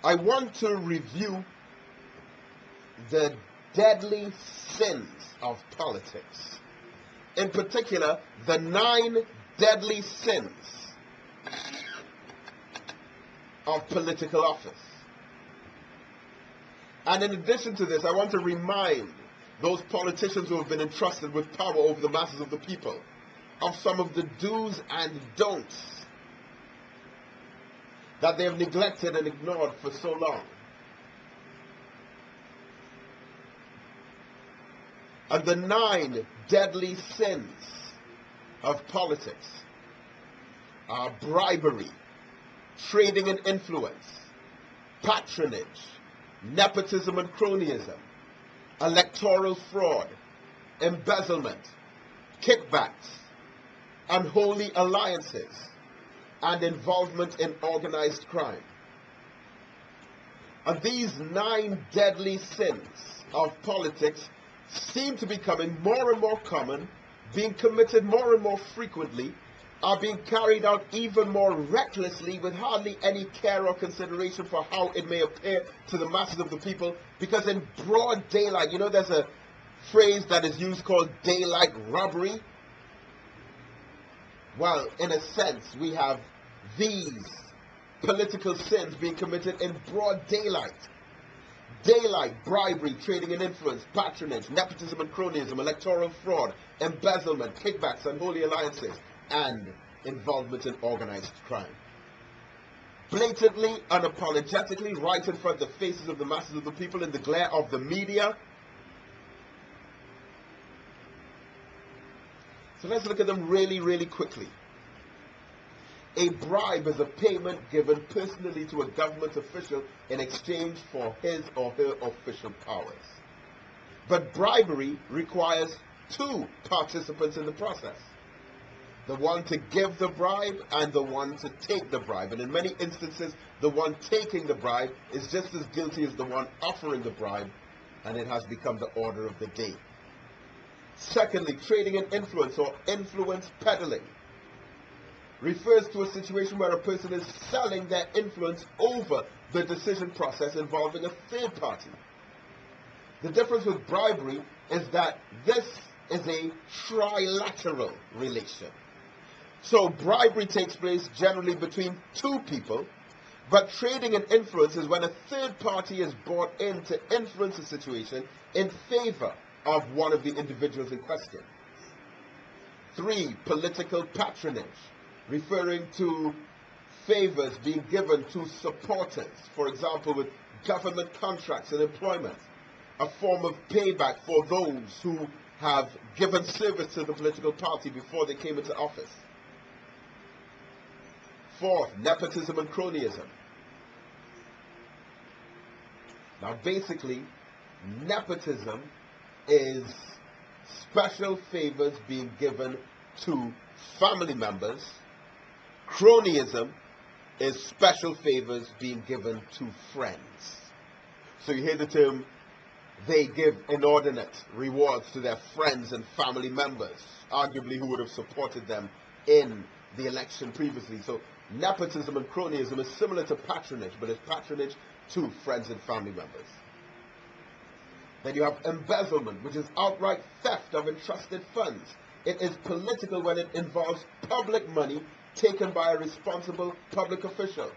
I want to review the deadly sins of politics. In particular, the 9 deadly sins of political office. And in addition to this, I want to remind those politicians who have been entrusted with power over the masses of the people of some of the do's and don'ts that they have neglected and ignored for so long. And the 9 deadly sins of politics are bribery, trading in influence, patronage, nepotism and cronyism, electoral fraud, embezzlement, kickbacks, unholy alliances, and involvement in organized crime. And these 9 deadly sins of politics seem to be becoming more and more common, being committed more and more frequently, are being carried out even more recklessly with hardly any care or consideration for how it may appear to the masses of the people, because in broad daylight, you know, there's a phrase that is used called daylight robbery. Well, in a sense, we have these political sins being committed in broad daylight. Daylight, bribery, trading in influence, patronage, nepotism and cronyism, electoral fraud, embezzlement, kickbacks, unholy alliances, and involvement in organized crime. Blatantly, unapologetically, right in front of the faces of the masses of the people, in the glare of the media. So let's look at them really, really quickly. A bribe is a payment given personally to a government official in exchange for his or her official powers. But bribery requires 2 participants in the process. The one to give the bribe and the one to take the bribe. And in many instances, the one taking the bribe is just as guilty as the one offering the bribe, and it has become the order of the day. Secondly, trading in influence or influence peddling refers to a situation where a person is selling their influence over the decision process involving a third party. The difference with bribery is that this is a trilateral relation. So bribery takes place generally between 2 people, but trading in influence is when a third party is brought in to influence a situation in favor of one of the individuals in question. 3, political patronage, referring to favors being given to supporters, for example with government contracts and employment, a form of payback for those who have given service to the political party before they came into office. 4th, nepotism and cronyism. Now basically, nepotism is special favors being given to family members. Cronyism is special favors being given to friends. So you hear the term, they give inordinate rewards to their friends and family members, arguably who would have supported them in the election previously. So nepotism and cronyism is similar to patronage, but it's patronage to friends and family members. Then you have embezzlement, which is outright theft of entrusted funds. It is political when it involves public money taken by a responsible public official.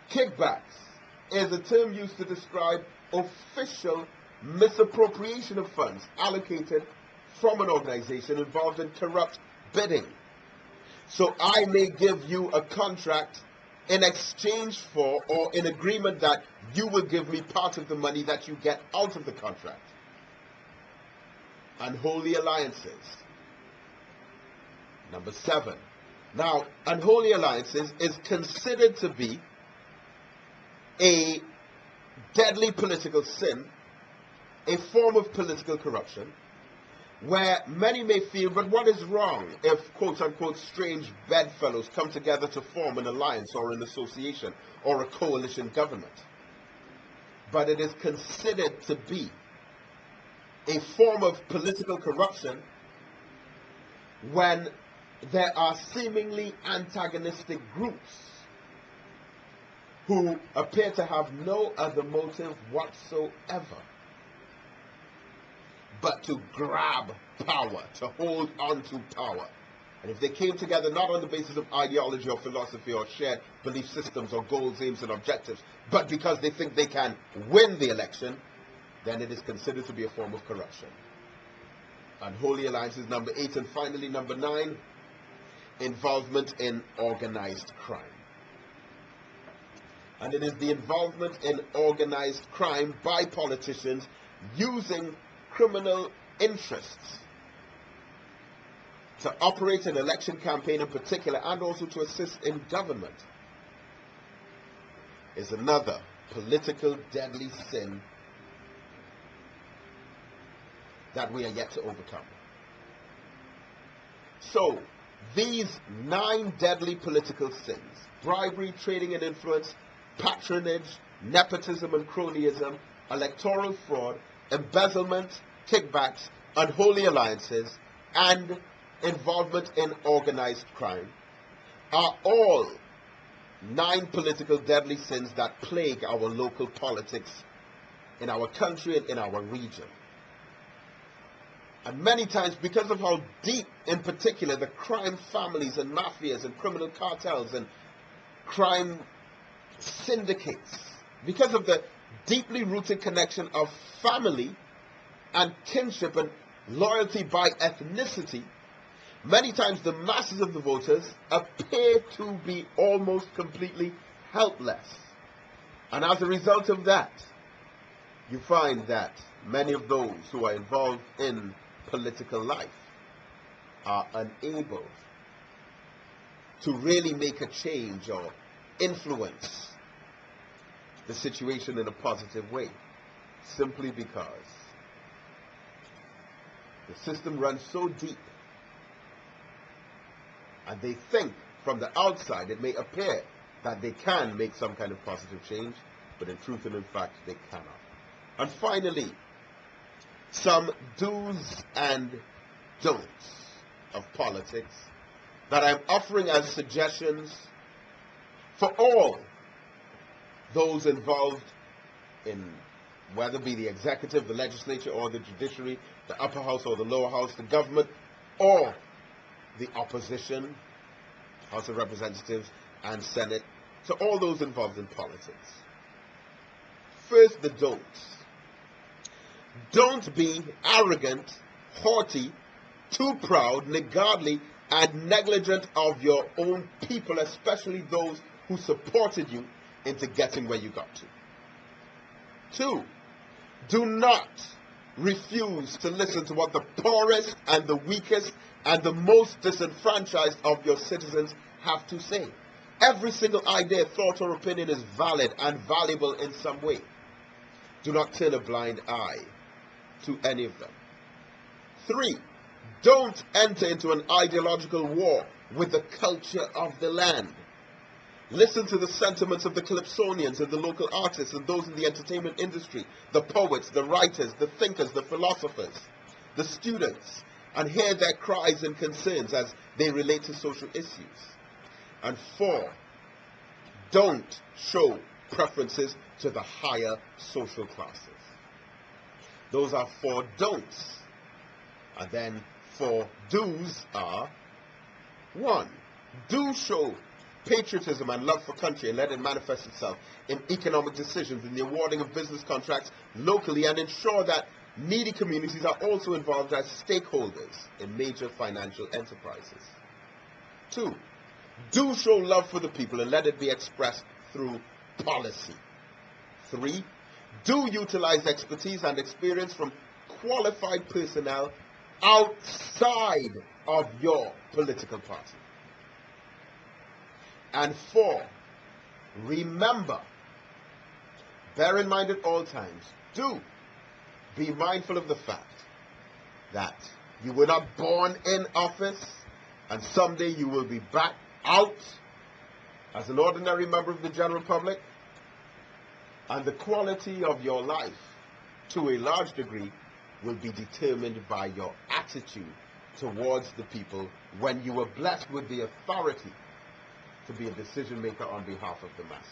Kickbacks is a term used to describe official misappropriation of funds allocated from an organization involved in corrupt bidding. So I may give you a contract in exchange for, or in agreement that you will give me part of the money that you get out of the contract. Unholy alliances. Number 7. Now, unholy alliances is considered to be a deadly political sin, a form of political corruption, where many may feel, but what is wrong if quote-unquote strange bedfellows come together to form an alliance or an association or a coalition government? But it is considered to be a form of political corruption when there are seemingly antagonistic groups who appear to have no other motive whatsoever but to grab power, to hold on to power. And if they came together not on the basis of ideology or philosophy or shared belief systems or goals, aims, and objectives, but because they think they can win the election, then it is considered to be a form of corruption. Unholy alliance is number 8. And finally, number 9, involvement in organized crime. And it is the involvement in organized crime by politicians using criminal interests to operate an election campaign in particular, and also to assist in government, is another political deadly sin that we are yet to overcome. So, these 9 deadly political sins: bribery, trading and influence, patronage, nepotism and cronyism, electoral fraud, embezzlement, kickbacks, unholy alliances, and involvement in organized crime, are all 9 political deadly sins that plague our local politics in our country and in our region. And many times, because of how deep, in particular, the crime families and mafias and criminal cartels and crime syndicates, because of the deeply rooted connection of family and kinship and loyalty by ethnicity, many times the masses of the voters appear to be almost completely helpless. And as a result of that, you find that many of those who are involved in political life are unable to really make a change or influence the situation in a positive way, simply because the system runs so deep, and they think from the outside it may appear that they can make some kind of positive change, but in truth and in fact they cannot. And finally, some do's and don'ts of politics that I'm offering as suggestions for all those involved in, whether it be the executive, the legislature, or the judiciary, the upper house or the lower house, the government, or the opposition, House of Representatives and Senate, to all those involved in politics. First, the don'ts. Don't be arrogant, haughty, too proud, niggardly, and negligent of your own people, especially those who supported you into getting where you got to. 2, do not refuse to listen to what the poorest and the weakest and the most disenfranchised of your citizens have to say. Every single idea, thought, or opinion is valid and valuable in some way. Do not turn a blind eye to any of them. 3, don't enter into an ideological war with the culture of the land. Listen to the sentiments of the Calypsonians and the local artists and those in the entertainment industry, the poets, the writers, the thinkers, the philosophers, the students, and hear their cries and concerns as they relate to social issues. And 4, don't show preferences to the higher social classes. Those are 4 don'ts. And then 4 do's are: 1, do show patriotism and love for country, and let it manifest itself in economic decisions, in the awarding of business contracts locally, and ensure that needy communities are also involved as stakeholders in major financial enterprises. 2, do show love for the people, and let it be expressed through policy. 3, do utilize expertise and experience from qualified personnel outside of your political party. And 4, remember, bear in mind at all times, do be mindful of the fact that you were not born in office, and someday you will be back out as an ordinary member of the general public, and the quality of your life, to a large degree, will be determined by your attitude towards the people when you were blessed with the authority to be a decision maker on behalf of the masses.